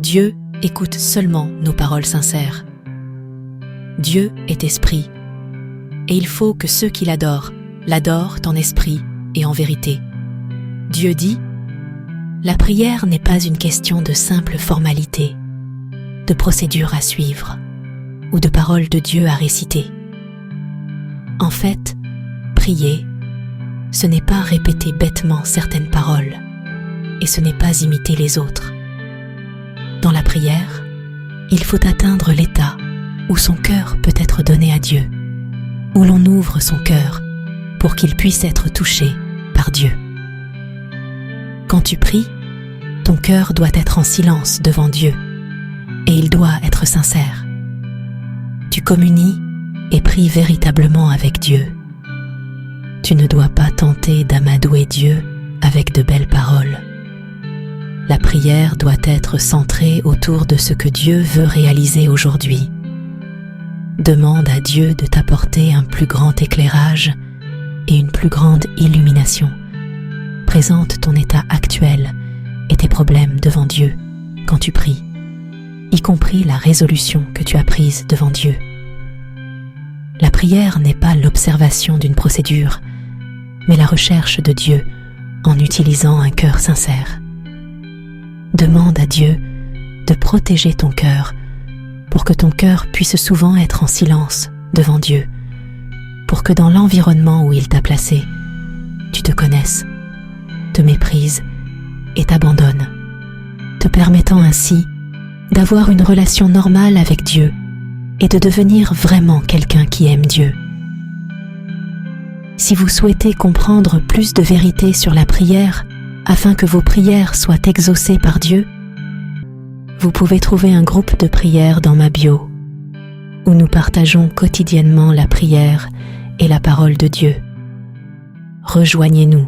Dieu écoute seulement nos paroles sincères. Dieu est esprit, et il faut que ceux qui l'adorent en esprit et en vérité. Dieu dit, la prière n'est pas une question de simple formalité, de procédure à suivre, ou de paroles de Dieu à réciter. En fait, prier, ce n'est pas répéter bêtement certaines paroles, et ce n'est pas imiter les autres. Dans la prière, il faut atteindre l'état où son cœur peut être donné à Dieu, où l'on ouvre son cœur pour qu'il puisse être touché par Dieu. Quand tu pries, ton cœur doit être en silence devant Dieu, et il doit être sincère. Tu communies et pries véritablement avec Dieu. Tu ne dois pas tenter d'amadouer Dieu avec de belles paroles. La prière doit être centrée autour de ce que Dieu veut réaliser aujourd'hui. Demande à Dieu de t'apporter un plus grand éclairage et une plus grande illumination. Présente ton état actuel et tes problèmes devant Dieu quand tu pries, y compris la résolution que tu as prise devant Dieu. La prière n'est pas l'observation d'une procédure, mais la recherche de Dieu en utilisant un cœur sincère. Demande à Dieu de protéger ton cœur pour que ton cœur puisse souvent être en silence devant Dieu, pour que dans l'environnement où il t'a placé, tu te connaisses, te méprises et t'abandonnes, te permettant ainsi d'avoir une relation normale avec Dieu et de devenir vraiment quelqu'un qui aime Dieu. Si vous souhaitez comprendre plus de vérité sur la prière, afin que vos prières soient exaucées par Dieu, vous pouvez trouver un groupe de prière dans ma bio, où nous partageons quotidiennement la prière et la parole de Dieu. Rejoignez-nous.